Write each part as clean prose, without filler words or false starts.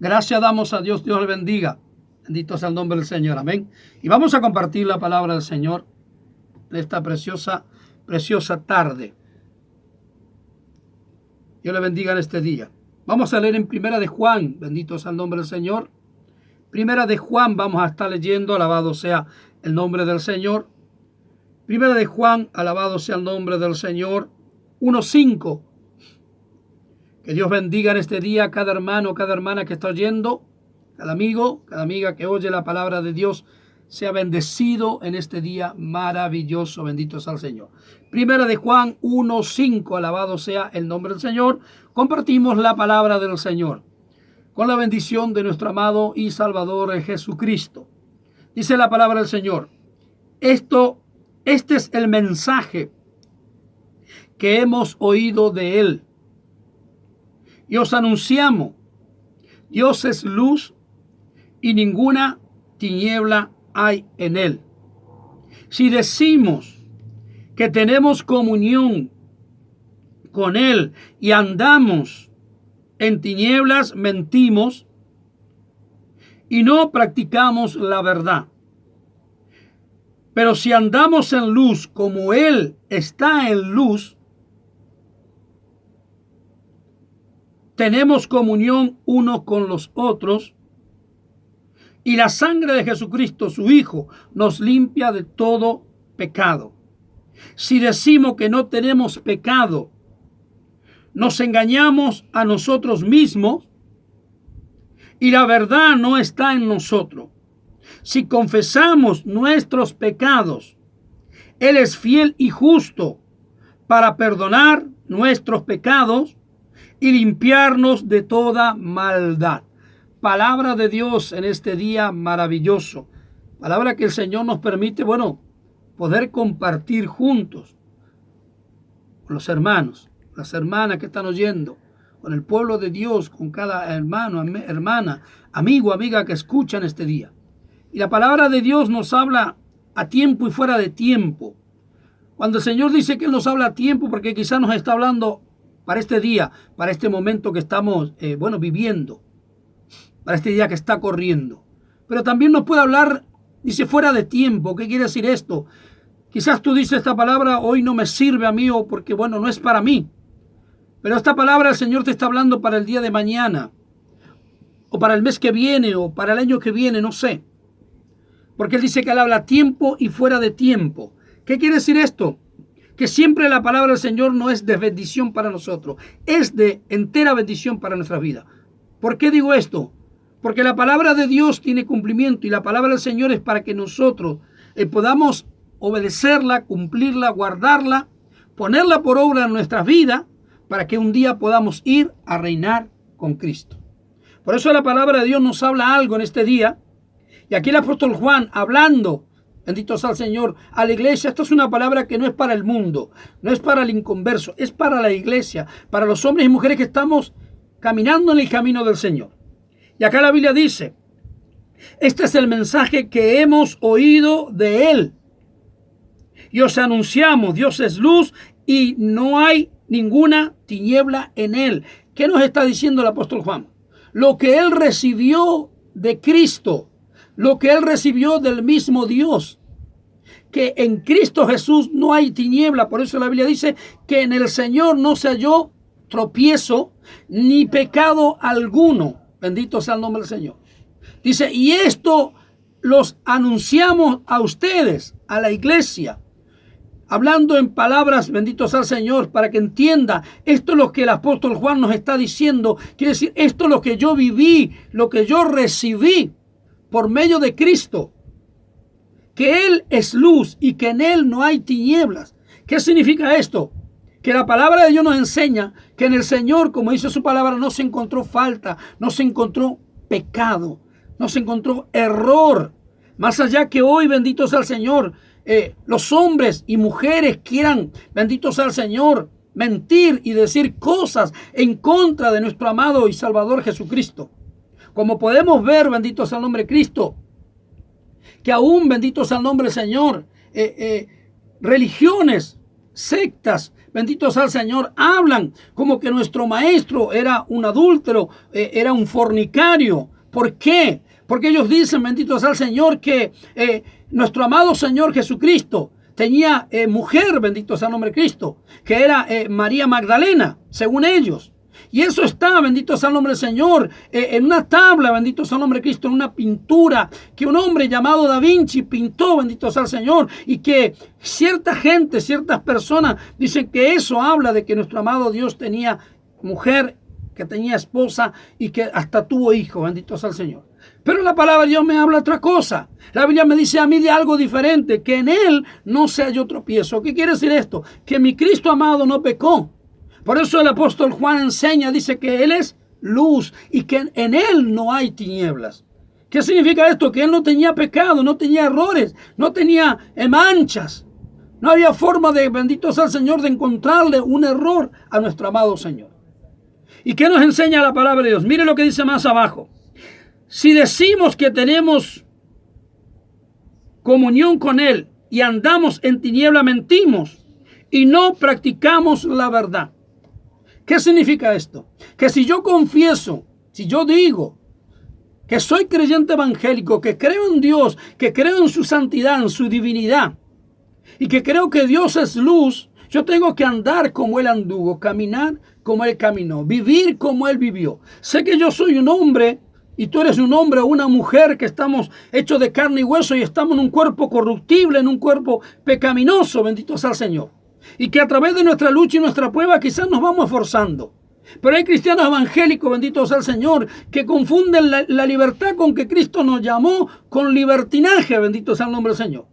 Gracias damos a Dios, Dios le bendiga. Bendito sea el nombre del Señor, amén. Y vamos a compartir la palabra del Señor en esta preciosa tarde. Dios le bendiga en este día. Vamos a leer en Primera de Juan, bendito sea el nombre del Señor. Primera de Juan vamos a estar leyendo, alabado sea el nombre del Señor. Primera de Juan, alabado sea el nombre del Señor. 1:5. Que Dios bendiga en este día a cada hermano, cada hermana que está oyendo, cada amigo, cada amiga que oye la palabra de Dios, sea bendecido en este día maravilloso. Bendito sea el Señor. Primera de Juan 1:5, alabado sea el nombre del Señor. Compartimos la palabra del Señor con la bendición de nuestro amado y Salvador Jesucristo. Dice la palabra del Señor: este es el mensaje que hemos oído de Él y os anunciamos: Dios es luz y ninguna tiniebla hay en Él. Si decimos que tenemos comunión con Él y andamos en tinieblas, mentimos y no practicamos la verdad. Pero si andamos en luz como Él está en luz, tenemos comunión unos con los otros, y la sangre de Jesucristo, su Hijo, nos limpia de todo pecado. Si decimos que no tenemos pecado, nos engañamos a nosotros mismos y la verdad no está en nosotros. Si confesamos nuestros pecados, Él es fiel y justo para perdonar nuestros pecados y limpiarnos de toda maldad. Palabra de Dios en este día maravilloso. Palabra que el Señor nos permite, poder compartir juntos con los hermanos, las hermanas que están oyendo, con el pueblo de Dios, con cada hermano, hermana, amigo, amiga que escuchan este día. Y la palabra de Dios nos habla a tiempo y fuera de tiempo. Cuando el Señor dice que Él nos habla a tiempo, porque quizás nos está hablando para este día, para este momento que estamos viviendo, para este día que está corriendo. Pero también nos puede hablar, dice, fuera de tiempo. ¿Qué quiere decir esto? Quizás tú dices: esta palabra hoy no me sirve a mí, o porque, no es para mí. Pero esta palabra el Señor te está hablando para el día de mañana, o para el mes que viene, o para el año que viene, no sé. Porque Él dice que Él habla a tiempo y fuera de tiempo. ¿Qué quiere decir esto? Que siempre la palabra del Señor no es de bendición para nosotros, es de entera bendición para nuestra vida. ¿Por qué digo esto? Porque la palabra de Dios tiene cumplimiento, y la palabra del Señor es para que nosotros podamos obedecerla, cumplirla, guardarla, ponerla por obra en nuestras vidas, para que un día podamos ir a reinar con Cristo. Por eso la palabra de Dios nos habla algo en este día. Y aquí el apóstol Juan, hablando, bendito sea el Señor, a la iglesia. Esta es una palabra que no es para el mundo, no es para el inconverso, es para la iglesia, para los hombres y mujeres que estamos caminando en el camino del Señor. Y acá la Biblia dice: este es el mensaje que hemos oído de Él y os anunciamos: Dios es luz y no hay ninguna tiniebla en Él. ¿Qué nos está diciendo el apóstol Juan? Lo que Él recibió de Cristo, lo que Él recibió del mismo Dios, que en Cristo Jesús no hay tiniebla. Por eso la Biblia dice que en el Señor no se halló tropiezo ni pecado alguno. Bendito sea el nombre del Señor. Dice: y esto los anunciamos a ustedes, a la iglesia, hablando en palabras, bendito sea el Señor, para que entienda. Esto es lo que el apóstol Juan nos está diciendo. Quiere decir, esto es lo que yo viví, lo que yo recibí por medio de Cristo, que Él es luz y que en Él no hay tinieblas. ¿Qué significa esto? Que la palabra de Dios nos enseña que en el Señor, como dice su palabra, no se encontró falta, no se encontró pecado, no se encontró error. Más allá que hoy, bendito sea el Señor, los hombres y mujeres quieran, bendito sea el Señor, mentir y decir cosas en contra de nuestro amado y Salvador Jesucristo. Como podemos ver, bendito sea el nombre de Cristo, que aún, bendito sea el nombre del Señor, religiones, sectas, bendito sea el Señor, hablan como que nuestro maestro era un adúltero, era un fornicario. ¿Por qué? Porque ellos dicen, bendito sea el Señor, que nuestro amado Señor Jesucristo tenía mujer, bendito sea el nombre de Cristo, que era María Magdalena, según ellos. Y eso está, bendito sea el nombre del Señor, en una tabla, bendito sea el nombre de Cristo, en una pintura que un hombre llamado Da Vinci pintó, bendito sea el Señor, y que cierta gente, ciertas personas dicen que eso habla de que nuestro amado Dios tenía mujer, que tenía esposa y que hasta tuvo hijo, bendito sea el Señor. Pero la palabra de Dios me habla otra cosa. La Biblia me dice a mí de algo diferente, que en Él no se halló tropiezo. ¿Qué quiere decir esto? Que mi Cristo amado no pecó. Por eso el apóstol Juan enseña, dice que Él es luz y que en Él no hay tinieblas. ¿Qué significa esto? Que Él no tenía pecado, no tenía errores, no tenía manchas. No había forma de, bendito sea el Señor, de encontrarle un error a nuestro amado Señor. ¿Y qué nos enseña la palabra de Dios? Mire lo que dice más abajo. Si decimos que tenemos comunión con Él y andamos en tiniebla, mentimos y no practicamos la verdad. ¿Qué significa esto? Que si yo confieso, si yo digo que soy creyente evangélico, que creo en Dios, que creo en su santidad, en su divinidad, y que creo que Dios es luz, yo tengo que andar como Él anduvo, caminar como Él caminó, vivir como Él vivió. Sé que yo soy un hombre y tú eres un hombre o una mujer que estamos hechos de carne y hueso y estamos en un cuerpo corruptible, en un cuerpo pecaminoso, bendito sea el Señor. Y que a través de nuestra lucha y nuestra prueba quizás nos vamos esforzando. Pero hay cristianos evangélicos, bendito sea el Señor, que confunden la libertad con que Cristo nos llamó con libertinaje, bendito sea el nombre del Señor.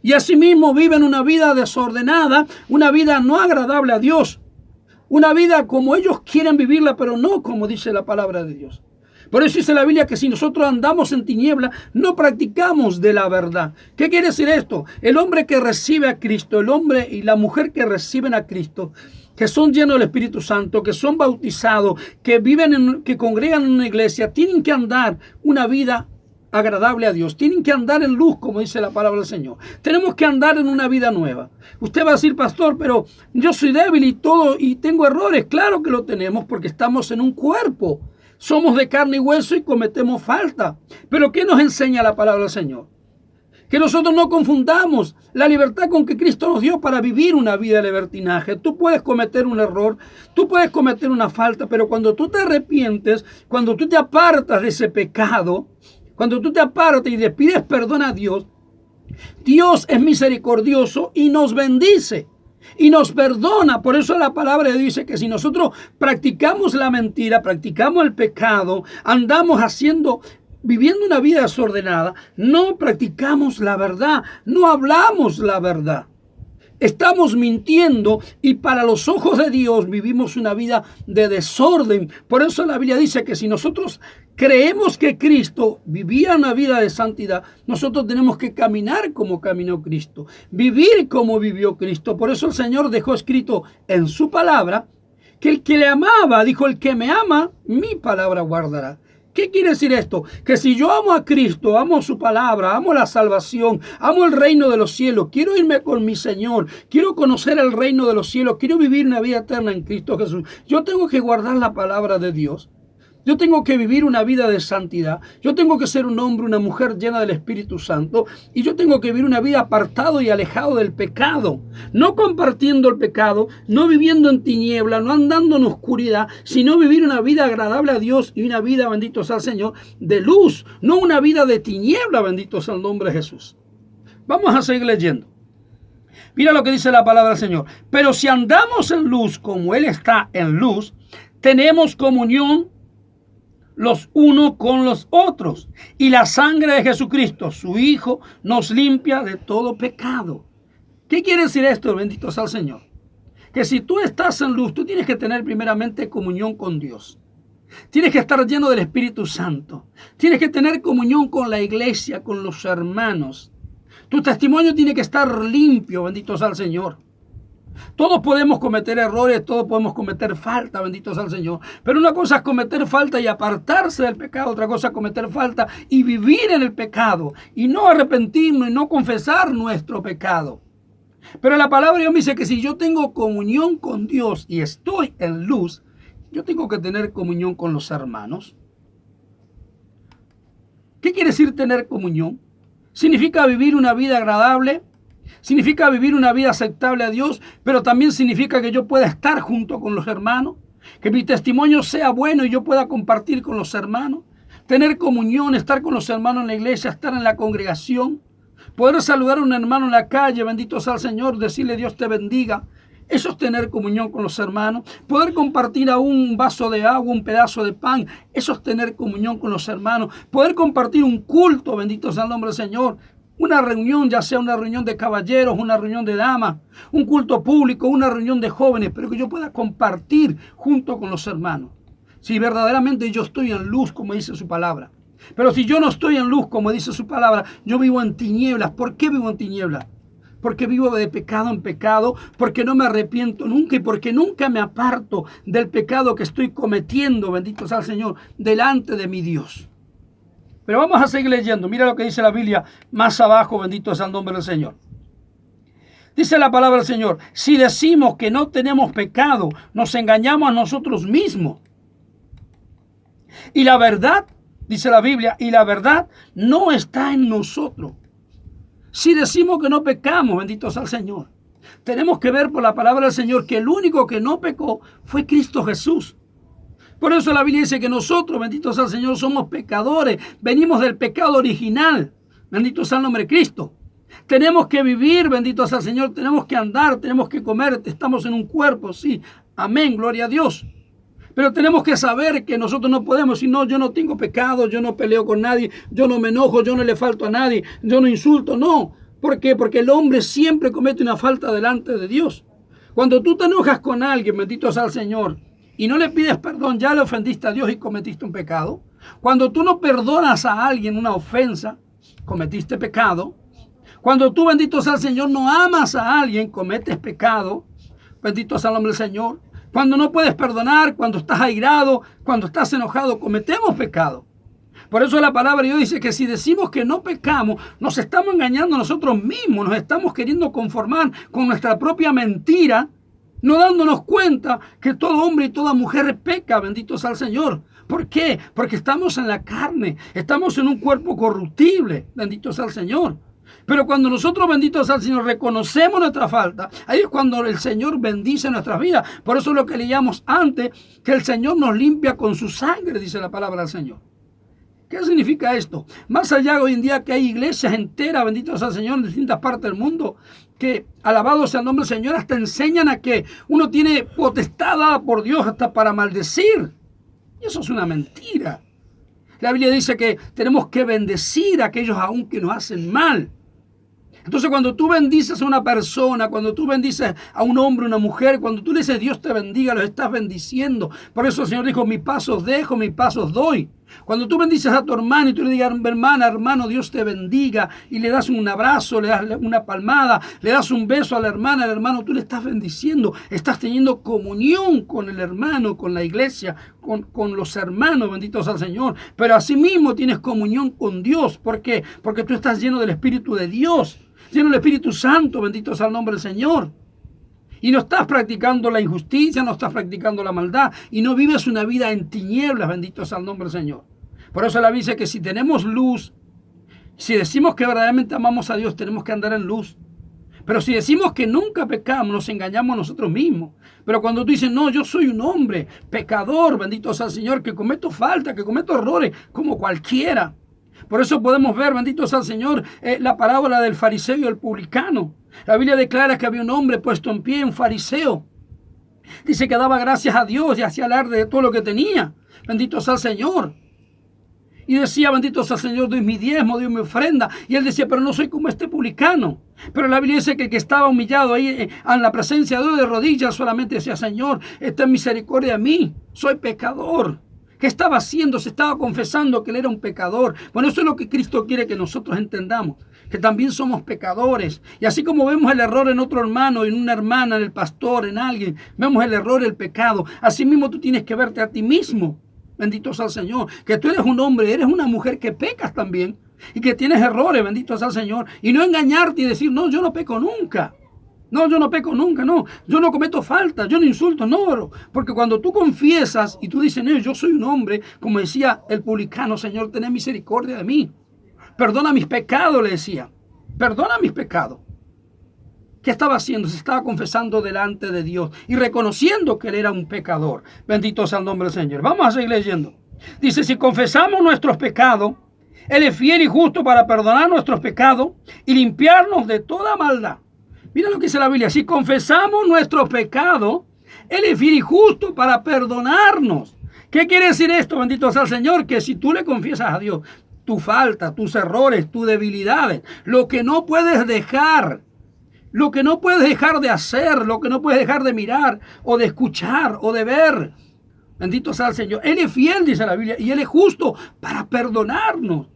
Y asimismo viven una vida desordenada, una vida no agradable a Dios. Una vida como ellos quieren vivirla, pero no como dice la palabra de Dios. Por eso dice la Biblia que si nosotros andamos en tiniebla, no practicamos de la verdad. ¿Qué quiere decir esto? El hombre que recibe a Cristo, el hombre y la mujer que reciben a Cristo, que son llenos del Espíritu Santo, que son bautizados, que viven, que congregan en una iglesia, tienen que andar una vida agradable a Dios. Tienen que andar en luz, como dice la palabra del Señor. Tenemos que andar en una vida nueva. Usted va a decir, pastor, pero yo soy débil y todo y tengo errores. Claro que lo tenemos porque estamos en un cuerpo. Somos de carne y hueso y cometemos falta. Pero ¿qué nos enseña la palabra del Señor? Que nosotros no confundamos la libertad con que Cristo nos dio para vivir una vida de libertinaje. Tú puedes cometer un error, tú puedes cometer una falta, pero cuando tú te arrepientes, cuando tú te apartas de ese pecado, cuando tú te apartas y le pides perdón a Dios, Dios es misericordioso y nos bendice. Y nos perdona. Por eso la palabra dice que si nosotros practicamos la mentira, practicamos el pecado, andamos viviendo una vida desordenada, no practicamos la verdad, no hablamos la verdad. Estamos mintiendo y para los ojos de Dios vivimos una vida de desorden. Por eso la Biblia dice que si nosotros creemos que Cristo vivía una vida de santidad, nosotros tenemos que caminar como caminó Cristo, vivir como vivió Cristo. Por eso el Señor dejó escrito en su palabra que el que le amaba, dijo, el que me ama, mi palabra guardará. ¿Qué quiere decir esto? Que si yo amo a Cristo, amo su palabra, amo la salvación, amo el reino de los cielos, quiero irme con mi Señor, quiero conocer el reino de los cielos, quiero vivir una vida eterna en Cristo Jesús, yo tengo que guardar la palabra de Dios. Yo tengo que vivir una vida de santidad. Yo tengo que ser un hombre, una mujer llena del Espíritu Santo. Y yo tengo que vivir una vida apartado y alejado del pecado. No compartiendo el pecado, no viviendo en tiniebla, no andando en oscuridad, sino vivir una vida agradable a Dios y una vida, bendito sea el Señor, de luz. No una vida de tiniebla, bendito sea el nombre de Jesús. Vamos a seguir leyendo. Mira lo que dice la palabra del Señor. Pero si andamos en luz como Él está en luz, tenemos comunión los unos con los otros. Y la sangre de Jesucristo, su Hijo, nos limpia de todo pecado. ¿Qué quiere decir esto? Bendito sea el Señor. Que si tú estás en luz, tú tienes que tener primeramente comunión con Dios. Tienes que estar lleno del Espíritu Santo. Tienes que tener comunión con la iglesia, con los hermanos. Tu testimonio tiene que estar limpio, bendito sea el Señor. Todos podemos cometer errores, todos podemos cometer falta, bendito sea el Señor. Pero una cosa es cometer falta y apartarse del pecado, otra cosa es cometer falta y vivir en el pecado y no arrepentirnos y no confesar nuestro pecado. Pero la palabra de Dios me dice que si yo tengo comunión con Dios y estoy en luz, yo tengo que tener comunión con los hermanos. ¿Qué quiere decir tener comunión? Significa vivir una vida agradable, significa vivir una vida aceptable a Dios, pero también significa que yo pueda estar junto con los hermanos, que mi testimonio sea bueno y yo pueda compartir con los hermanos, tener comunión, estar con los hermanos en la iglesia, estar en la congregación, poder saludar a un hermano en la calle, bendito sea el Señor, decirle Dios te bendiga. Eso es tener comunión con los hermanos. Poder compartir aún un vaso de agua, un pedazo de pan. Eso es tener comunión con los hermanos. Poder compartir un culto, bendito sea el nombre del Señor. Una reunión, ya sea una reunión de caballeros, una reunión de damas, un culto público, una reunión de jóvenes, pero que yo pueda compartir junto con los hermanos. Si verdaderamente yo estoy en luz, como dice su palabra. Pero si yo no estoy en luz, como dice su palabra, yo vivo en tinieblas. ¿Por qué vivo en tinieblas? Porque vivo de pecado en pecado, porque no me arrepiento nunca y porque nunca me aparto del pecado que estoy cometiendo, bendito sea el Señor, delante de mi Dios. Pero vamos a seguir leyendo. Mira lo que dice la Biblia más abajo, bendito sea el nombre del Señor. Dice la palabra del Señor, si decimos que no tenemos pecado, nos engañamos a nosotros mismos. Y la verdad, dice la Biblia, y la verdad no está en nosotros. Si decimos que no pecamos, bendito sea el Señor, tenemos que ver por la palabra del Señor que el único que no pecó fue Cristo Jesús. Por eso la Biblia dice que nosotros, bendito sea el Señor, somos pecadores, venimos del pecado original, bendito sea el nombre de Cristo. Tenemos que vivir, bendito sea el Señor, tenemos que andar, tenemos que comer, estamos en un cuerpo, sí, amén, gloria a Dios. Pero tenemos que saber que nosotros no podemos decir, no, yo no tengo pecado, yo no peleo con nadie, yo no me enojo, yo no le falto a nadie, yo no insulto, no. ¿Por qué? Porque el hombre siempre comete una falta delante de Dios. Cuando tú te enojas con alguien, bendito sea el Señor, y no le pides perdón, ya le ofendiste a Dios y cometiste un pecado. Cuando tú no perdonas a alguien una ofensa, cometiste pecado. Cuando tú, bendito sea el Señor, no amas a alguien, cometes pecado. Bendito sea el nombre del Señor. Cuando no puedes perdonar, cuando estás airado, cuando estás enojado, cometemos pecado. Por eso la palabra de Dios dice que si decimos que no pecamos, nos estamos engañando a nosotros mismos, nos estamos queriendo conformar con nuestra propia mentira, no dándonos cuenta que todo hombre y toda mujer peca, bendito sea el Señor. ¿Por qué? Porque estamos en la carne, estamos en un cuerpo corruptible, bendito sea el Señor. Pero cuando nosotros, bendito sea el Señor, reconocemos nuestra falta, ahí es cuando el Señor bendice nuestras vidas. Por eso es lo que leíamos antes, que el Señor nos limpia con su sangre, dice la palabra del Señor. ¿Qué significa esto? Más allá hoy en día que hay iglesias enteras, bendito sea el Señor, en distintas partes del mundo, que alabado sea el nombre del Señor, hasta enseñan a que uno tiene potestad dada por Dios hasta para maldecir. Y eso es una mentira. La Biblia dice que tenemos que bendecir a aquellos aún que nos hacen mal. Entonces cuando tú bendices a una persona, cuando tú bendices a un hombre, una mujer, cuando tú le dices Dios te bendiga, los estás bendiciendo. Por eso el Señor dijo, mi paso os dejo, mi paso os doy. Cuando tú bendices a tu hermano y tú le digas, hermana, hermano, Dios te bendiga, y le das un abrazo, le das una palmada, le das un beso a la hermana, al hermano, tú le estás bendiciendo, estás teniendo comunión con el hermano, con la iglesia, con los hermanos, bendito sea el Señor. Pero asimismo tienes comunión con Dios. ¿Por qué? Porque tú estás lleno del Espíritu de Dios, lleno del Espíritu Santo, bendito sea el nombre del Señor. Y no estás practicando la injusticia, no estás practicando la maldad y no vives una vida en tinieblas, bendito sea el nombre del Señor. Por eso la Biblia dice que si tenemos luz, si decimos que verdaderamente amamos a Dios, tenemos que andar en luz. Pero si decimos que nunca pecamos, nos engañamos a nosotros mismos. Pero cuando tú dices, no, yo soy un hombre pecador, bendito sea el Señor, que cometo falta, que cometo errores, como cualquiera. Por eso podemos ver, bendito sea el Señor, la parábola del fariseo y el publicano. La Biblia declara que había un hombre puesto en pie, un fariseo. Dice que daba gracias a Dios y hacía alarde de todo lo que tenía. Bendito sea el Señor. Y decía, bendito sea el Señor, doy mi diezmo, doy mi ofrenda. Y él decía, pero no soy como este publicano. Pero la Biblia dice que el que estaba humillado ahí en la presencia de Dios de rodillas solamente decía, Señor, ten misericordia de mí, soy pecador. ¿Qué estaba haciendo? Se estaba confesando que él era un pecador. Bueno, eso es lo que Cristo quiere que nosotros entendamos, que también somos pecadores. Y así como vemos el error en otro hermano, en una hermana, en el pastor, en alguien, vemos el error, el pecado. Así mismo tú tienes que verte a ti mismo. Bendito sea el Señor. Que tú eres un hombre, eres una mujer que pecas también. Y que tienes errores, bendito sea el Señor. Y no engañarte y decir, no, yo no peco nunca. No, yo no peco nunca, no. Yo no cometo falta, yo no insulto, no. Porque cuando tú confiesas y tú dices, no, yo soy un hombre, como decía el publicano, Señor, ten misericordia de mí. Perdona mis pecados, le decía. Perdona mis pecados. ¿Qué estaba haciendo? Se estaba confesando delante de Dios y reconociendo que él era un pecador. Bendito sea el nombre del Señor. Vamos a seguir leyendo. Dice, si confesamos nuestros pecados, Él es fiel y justo para perdonar nuestros pecados y limpiarnos de toda maldad. Mira lo que dice la Biblia. Si confesamos nuestros pecados, Él es fiel y justo para perdonarnos. ¿Qué quiere decir esto? Bendito sea el Señor. Que si tú le confiesas a Dios tu falta, tus errores, tus debilidades, lo que no puedes dejar, lo que no puedes dejar de hacer, lo que no puedes dejar de mirar o de escuchar o de ver, bendito sea el Señor. Él es fiel, dice la Biblia, y Él es justo para perdonarnos.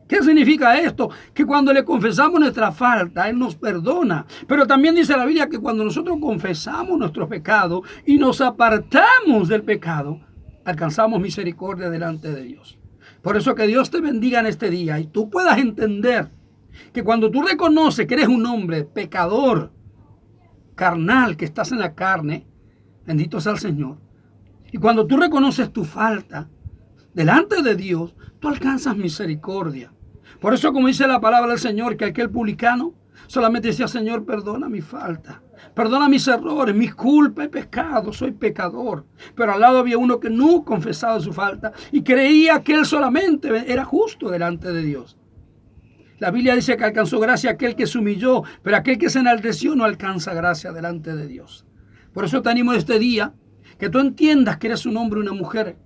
¿Qué significa esto? Que cuando le confesamos nuestra falta, Él nos perdona. Pero también dice la Biblia que cuando nosotros confesamos nuestros pecados y nos apartamos del pecado, alcanzamos misericordia delante de Dios. Por eso que Dios te bendiga en este día y tú puedas entender que cuando tú reconoces que eres un hombre pecador, carnal, que estás en la carne, bendito sea el Señor. Y cuando tú reconoces tu falta delante de Dios, tú alcanzas misericordia. Por eso, como dice la palabra del Señor, que aquel publicano solamente decía, Señor, perdona mi falta, perdona mis errores, mis culpas y pecados, soy pecador. Pero al lado había uno que no confesaba su falta y creía que él solamente era justo delante de Dios. La Biblia dice que alcanzó gracia aquel que se humilló, pero aquel que se enalteció no alcanza gracia delante de Dios. Por eso te animo este día, que tú entiendas que eres un hombre o una mujer,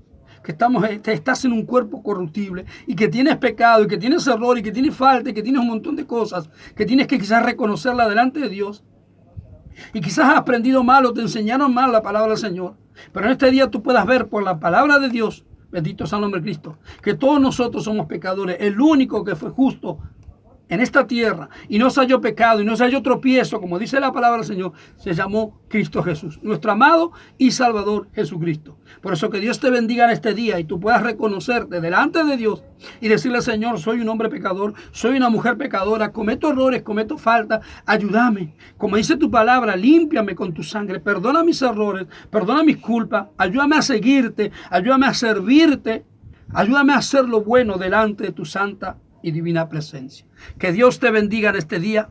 que estás en un cuerpo corruptible y que tienes pecado y que tienes error y que tienes falta y que tienes un montón de cosas que tienes que quizás reconocerla delante de Dios. Y quizás has aprendido mal o te enseñaron mal la palabra del Señor. Pero en este día tú puedas ver por la palabra de Dios, bendito sea el nombre de Cristo, que todos nosotros somos pecadores. El único que fue justo en esta tierra y no se halló pecado y no se halló tropiezo, como dice la palabra del Señor, se llamó Cristo Jesús, nuestro amado y Salvador Jesucristo. Por eso que Dios te bendiga en este día y tú puedas reconocerte delante de Dios y decirle, Señor, soy un hombre pecador, soy una mujer pecadora, cometo errores, cometo falta, ayúdame. Como dice tu palabra, límpiame con tu sangre, perdona mis errores, perdona mis culpas, ayúdame a seguirte, ayúdame a servirte, ayúdame a hacer lo bueno delante de tu santa y divina presencia. Que Dios te bendiga en este día.